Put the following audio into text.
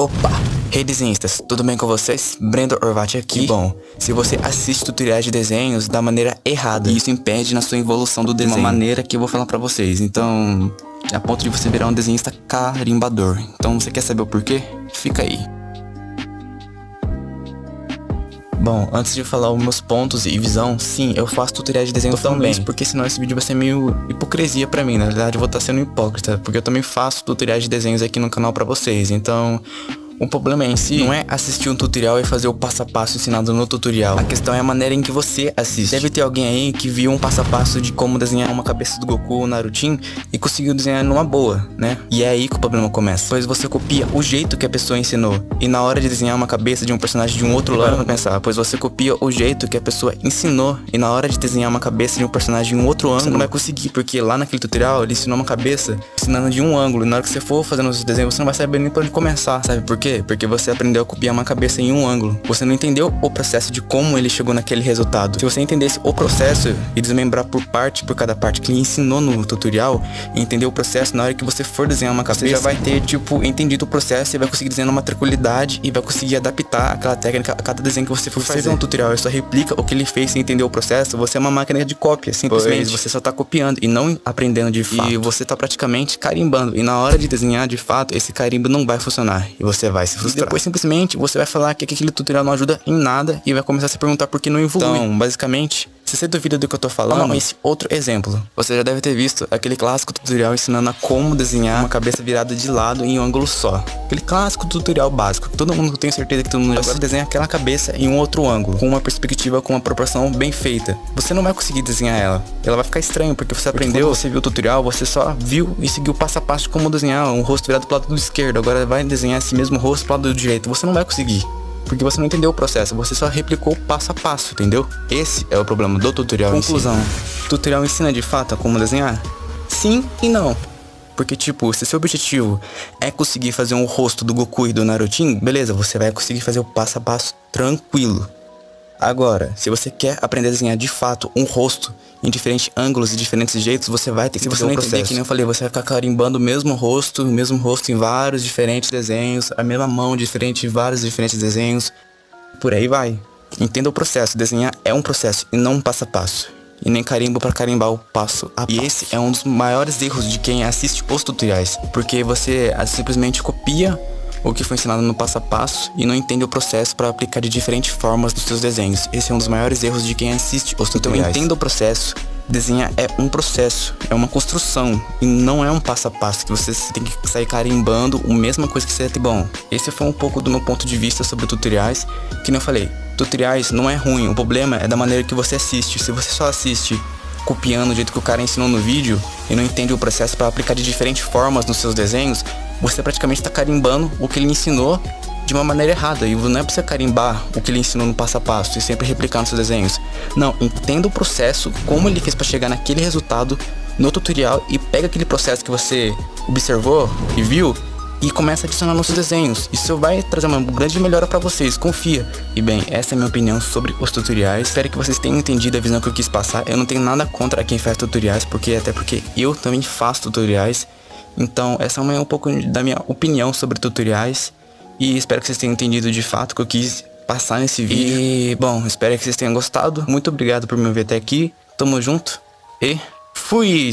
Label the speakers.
Speaker 1: Opa! Hey desenhistas, tudo bem com vocês? Brendo Orvati aqui. E bom, se você assiste tutoriais de desenhos da maneira errada, isso impede na sua evolução do desenho, de uma maneira que eu vou falar pra vocês. Então, a ponto de você virar um desenhista carimbador. Então, você quer saber o porquê? Fica aí. Bom, antes de falar os meus pontos e visão, sim, eu faço tutoriais de desenho também, porque senão esse vídeo vai ser meio hipocrisia pra mim. Na verdade, eu vou estar sendo hipócrita, porque eu também faço tutoriais de desenhos aqui no canal pra vocês. Então, o problema em si não é assistir um tutorial e fazer o passo a passo ensinado no tutorial. A questão é a maneira em que você assiste. Deve ter alguém aí que viu um passo a passo de como desenhar uma cabeça do Goku ou Narutinho e conseguiu desenhar numa boa, né? E é aí que o problema começa. Pois você copia o jeito que a pessoa ensinou. E na hora de desenhar uma cabeça de um personagem de um outro lado, para pensar, pois você copia o jeito que a pessoa ensinou. E na hora de desenhar uma cabeça de um personagem de um outro ângulo, você não vai conseguir, porque lá naquele tutorial ele ensinou uma cabeça ensinando de um ângulo. E na hora que você for fazendo os desenhos, você não vai saber nem por onde começar. Sabe por quê? Porque você aprendeu a copiar uma cabeça em um ângulo. Você não entendeu o processo de como ele chegou naquele resultado. Se você entendesse o processo e desmembrar por cada parte que ele ensinou no tutorial, e entender o processo, na hora que você for desenhar uma cabeça, você já vai ter, entendido o processo e vai conseguir desenhar uma tranquilidade e vai conseguir adaptar aquela técnica a cada desenho que você for fazer. Você vê um tutorial e só replica o que ele fez sem entender o processo, você é uma máquina de cópia, simplesmente. Você só tá copiando e não aprendendo de fato. E você tá praticamente carimbando. E na hora de desenhar de fato, esse carimbo não vai funcionar. E você vai se frustrar. Depois simplesmente você vai falar que aquele tutorial não ajuda em nada e vai começar a se perguntar por que não evolui. Então, basicamente, se você duvida do que eu tô falando, esse outro exemplo. Você já deve ter visto aquele clássico tutorial ensinando a como desenhar uma cabeça virada de lado em um ângulo só. Aquele clássico tutorial básico. Todo mundo, tem certeza que todo mundo já desenha aquela cabeça em um outro ângulo, com uma perspectiva, com uma proporção bem feita. Você não vai conseguir desenhar ela. Ela vai ficar estranha, porque você aprendeu, você viu o tutorial, você só viu e seguiu passo a passo de como desenhar um rosto virado pro lado do esquerdo. Agora vai desenhar esse mesmo rosto pro lado do direito. Você não vai conseguir. Porque você não entendeu o processo, você só replicou passo a passo, entendeu? Esse é o problema do tutorial. Conclusão, o tutorial ensina de fato a como desenhar? Sim e não. Porque se seu objetivo é conseguir fazer um rosto do Goku e do Narutinho, beleza, você vai conseguir fazer o passo a passo tranquilo. Agora, se você quer aprender a desenhar de fato um rosto em diferentes ângulos e diferentes jeitos, você vai ter que fazer o processo. Que nem eu falei, você vai ficar carimbando o mesmo rosto em vários diferentes desenhos, a mesma mão diferente em vários diferentes desenhos, por aí vai. Entenda o processo, desenhar é um processo e não um passo a passo. E nem carimbo para carimbar o passo a passo. E esse é um dos maiores erros de quem assiste os tutoriais, porque você simplesmente copia o que foi ensinado no passo a passo e não entende o processo para aplicar de diferentes formas nos seus desenhos. Esse é um dos maiores erros de quem assiste os tutoriais. Então entenda o processo. Desenhar é um processo, é uma construção e não é um passo a passo que você tem que sair carimbando a mesma coisa que você tem. Bom, esse foi um pouco do meu ponto de vista sobre tutoriais. Que nem eu falei, tutoriais não é ruim, o problema é da maneira que você assiste. Se você só assiste copiando o jeito que o cara ensinou no vídeo e não entende o processo para aplicar de diferentes formas nos seus desenhos, você praticamente está carimbando o que ele ensinou de uma maneira errada. E não é pra você carimbar o que ele ensinou no passo a passo e sempre replicar nos seus desenhos. Não, entenda o processo, como ele fez para chegar naquele resultado no tutorial e pega aquele processo que você observou e viu e começa a adicionar nos seus desenhos. Isso vai trazer uma grande melhora pra vocês, confia. E bem, essa é a minha opinião sobre os tutoriais. Espero que vocês tenham entendido a visão que eu quis passar. Eu não tenho nada contra quem faz tutoriais, até porque eu também faço tutoriais. Então essa é um pouco da minha opinião sobre tutoriais. E espero que vocês tenham entendido de fato o que eu quis passar nesse vídeo. E bom, espero que vocês tenham gostado. Muito obrigado por me ver até aqui. Tamo junto e fui!